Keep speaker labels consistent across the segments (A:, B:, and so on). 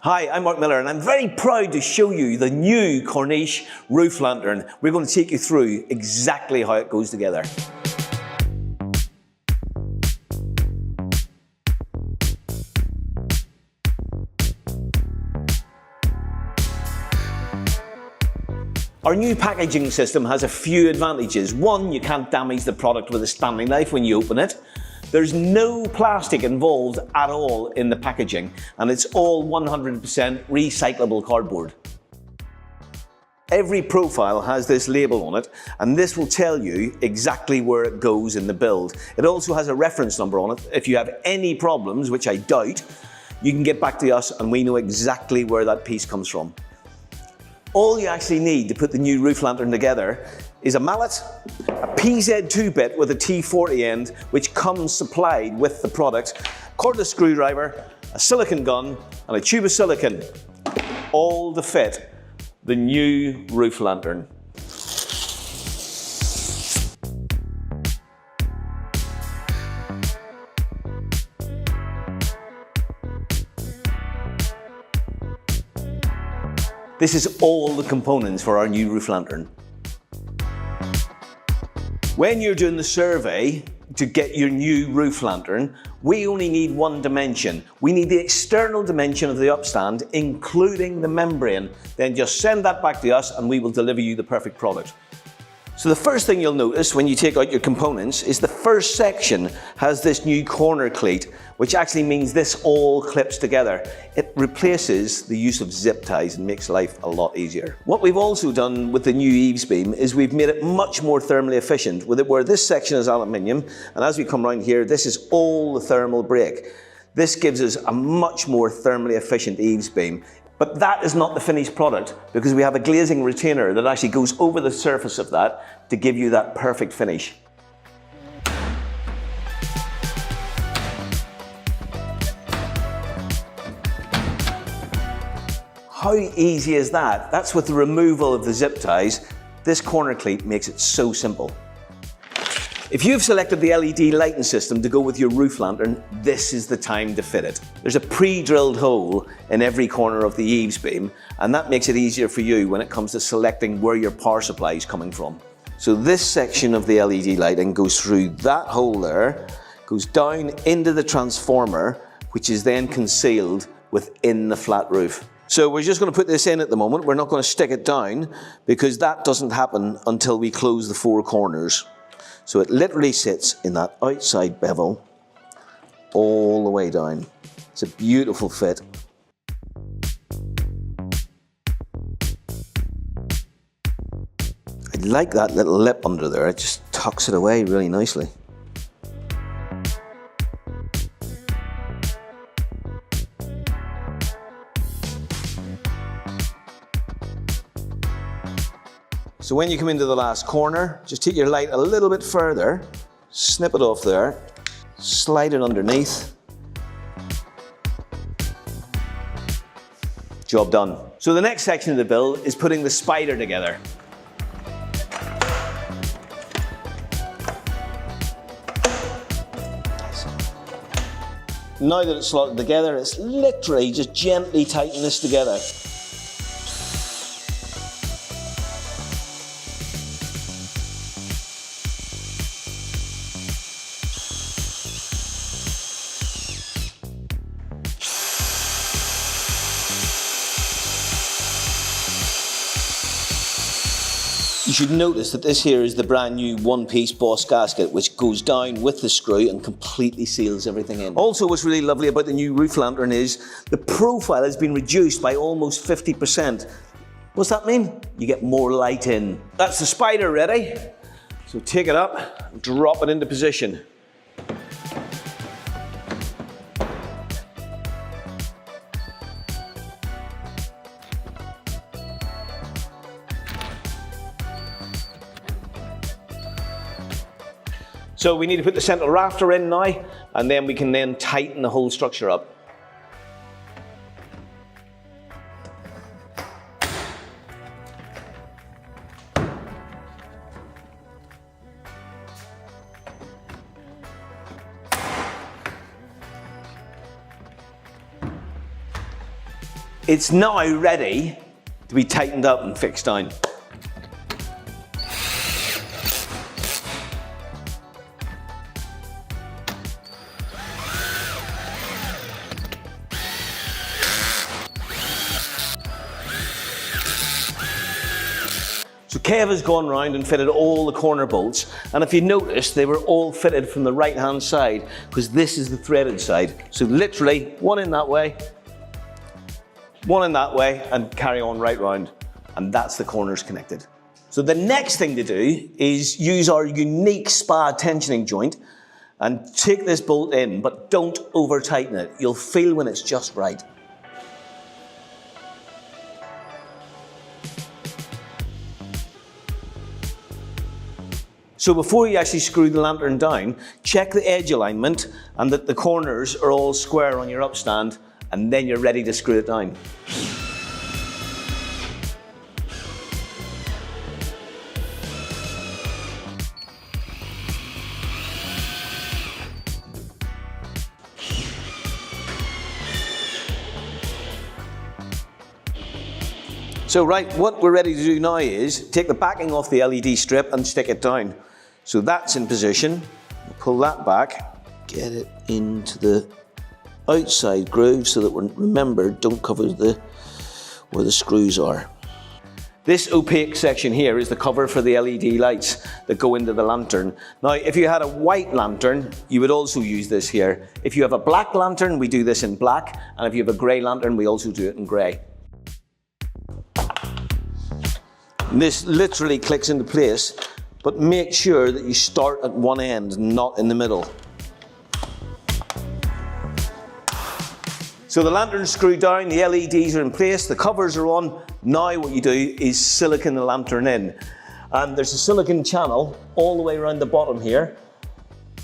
A: Hi, I'm Mark Millar and I'm very proud to show you the new Korniche Roof Lantern. We're going to take you through exactly how it goes together. Our new packaging system has a few advantages. One, you can't damage the product with a Stanley knife when you open it. There's no plastic involved at all in the packaging, and it's all 100% recyclable cardboard. Every profile has this label on it, and this will tell you exactly where it goes in the build. It also has a reference number on it. If you have any problems, which I doubt, you can get back to us and we know exactly where that piece comes from. All you actually need to put the new roof lantern together is a mallet, a PZ2 bit with a T40 end, which comes supplied with the product, cordless screwdriver, a silicone gun, and a tube of silicone, all to fit the new roof lantern. This is all the components for our new roof lantern. When you're doing the survey to get your new roof lantern, we only need one dimension. We need the external dimension of the upstand, including the membrane. Then just send that back to us and we will deliver you the perfect product. So the first thing you'll notice when you take out your components is the first section has this new corner cleat, which actually means this all clips together. It replaces the use of zip ties and makes life a lot easier. What we've also done with the new eaves beam is we've made it much more thermally efficient, with it where this section is aluminium, and as we come around here, this is all the thermal break. This gives us a much more thermally efficient eaves beam. But that is not the finished product, because we have a glazing retainer that actually goes over the surface of that to give you that perfect finish. How easy is that? That's with the removal of the zip ties. This corner cleat makes it so simple. If you've selected the LED lighting system to go with your roof lantern, this is the time to fit it. There's a pre-drilled hole in every corner of the eaves beam, and that makes it easier for you when it comes to selecting where your power supply is coming from. So this section of the LED lighting goes through that hole there, goes down into the transformer, which is then concealed within the flat roof. So we're just going to put this in at the moment. We're not going to stick it down because that doesn't happen until we close the four corners. So it literally sits in that outside bevel all the way down. It's a beautiful fit. I like that little lip under there. It just tucks it away really nicely. So when you come into the last corner, just take your light a little bit further, snip it off there, slide it underneath. Job done. So the next section of the build is putting the spider together. Now that it's slotted together, it's literally just gently tighten this together. You should notice that this here is the brand new one-piece Boss gasket, which goes down with the screw and completely seals everything in. Also, what's really lovely about the new roof lantern is the profile has been reduced by almost 50%. What's that mean? You get more light in. That's the spider ready. So take it up, drop it into position. So we need to put the central rafter in now, and then we can then tighten the whole structure up. It's now ready to be tightened up and fixed down. So Kev has gone round and fitted all the corner bolts, and if you notice, they were all fitted from the right hand side because this is the threaded side. So literally one in that way, one in that way, and carry on right round, and that's the corners connected. So the next thing to do is use our unique spa tensioning joint and take this bolt in, but don't over tighten it. You'll feel when it's just right. So before you actually screw the lantern down, check the edge alignment and that the corners are all square on your upstand, and then you're ready to screw it down. So right, what we're ready to do now is take the backing off the LED strip and stick it down. So that's in position. Pull that back, get it into the outside groove so that remember, don't cover where the screws are. This opaque section here is the cover for the LED lights that go into the lantern. Now, if you had a white lantern, you would also use this here. If you have a black lantern, we do this in black, and if you have a grey lantern, we also do it in grey. And this literally clicks into place, but make sure that you start at one end, not in the middle. So the lantern's screwed down, the LEDs are in place, the covers are on. Now what you do is silicone the lantern in. And there's a silicone channel all the way around the bottom here,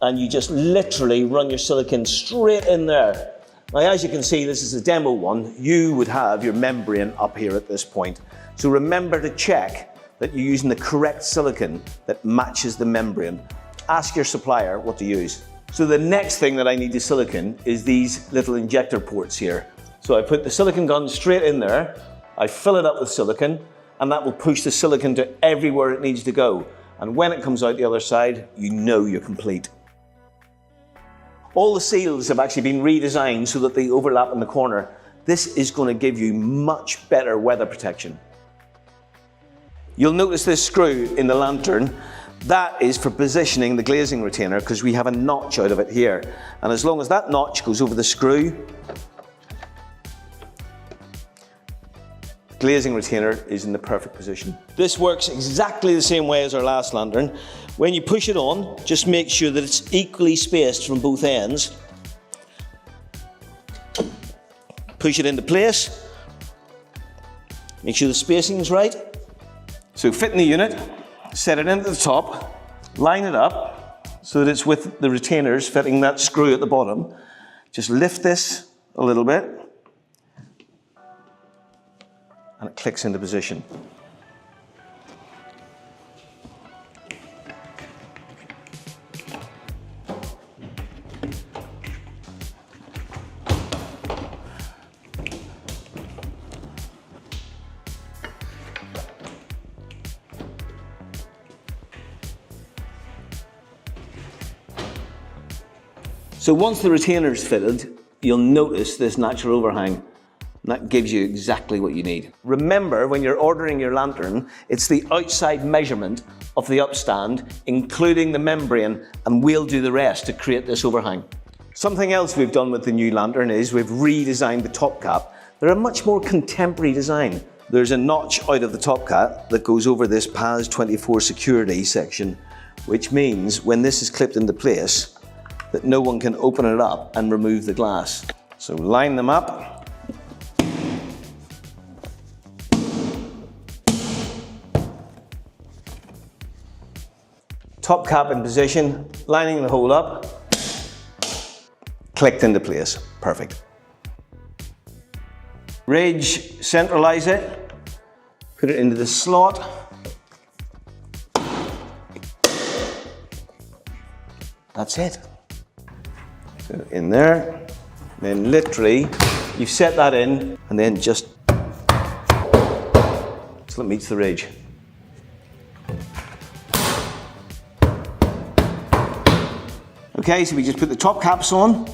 A: and you just literally run your silicone straight in there. Now, as you can see, this is a demo one. You would have your membrane up here at this point. So remember to check that you're using the correct silicone that matches the membrane. Ask your supplier what to use. So the next thing that I need to silicone is these little injector ports here. So I put the silicone gun straight in there, I fill it up with silicone, and that will push the silicone to everywhere it needs to go. And when it comes out the other side, you know you're complete. All the seals have actually been redesigned so that they overlap in the corner. This is going to give you much better weather protection. You'll notice this screw in the lantern. That is for positioning the glazing retainer because we have a notch out of it here. And as long as that notch goes over the screw, glazing retainer is in the perfect position. This works exactly the same way as our last lantern. When you push it on, just make sure that it's equally spaced from both ends. Push it into place. Make sure the spacing is right. So fit in the unit, set it into the top, line it up so that it's with the retainers fitting that screw at the bottom. Just lift this a little bit and it clicks into position. So once the retainer is fitted, you'll notice this natural overhang, and that gives you exactly what you need. Remember, when you're ordering your lantern, it's the outside measurement of the upstand, including the membrane, and we'll do the rest to create this overhang. Something else we've done with the new lantern is we've redesigned the top cap. They're a much more contemporary design. There's a notch out of the top cap that goes over this PAS 24 security section, which means when this is clipped into place, that no one can open it up and remove the glass. So line them up. Top cap in position, lining the hole up, clicked into place, perfect. Ridge, centralize it, put it into the slot. That's it. In there, then literally You've set that in, and then just till it meets the ridge. Okay, so we just put the top caps on,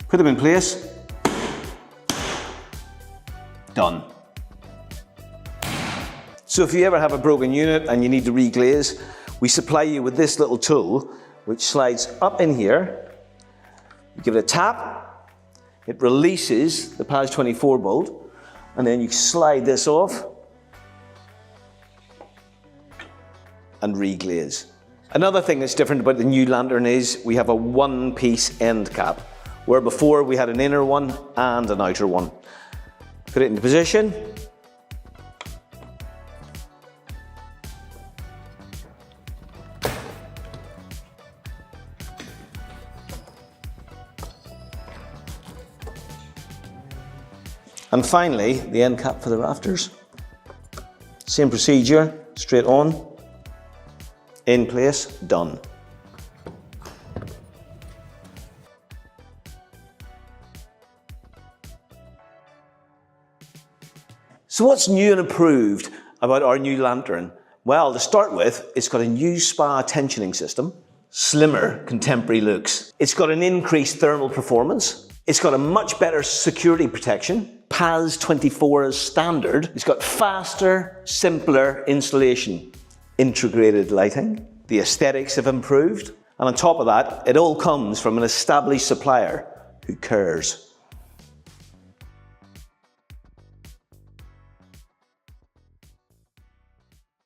A: put them in place, done. So if you ever have a broken unit and you need to reglaze, we supply you with this little tool which slides up in here. You give it a tap, it releases the PAS 24 bolt, and then you slide this off and reglaze. Another thing that's different about the new lantern is we have a one-piece end cap, where before we had an inner one and an outer one. Put it into position. And finally, the end cap for the rafters. Same procedure, straight on, in place, done. So what's new and improved about our new lantern? Well, to start with, it's got a new spa tensioning system, slimmer contemporary looks. It's got an increased thermal performance. It's got a much better security protection. PAS 24 as standard. It's got faster, simpler installation. Integrated lighting. The aesthetics have improved. And on top of that, it all comes from an established supplier who cares.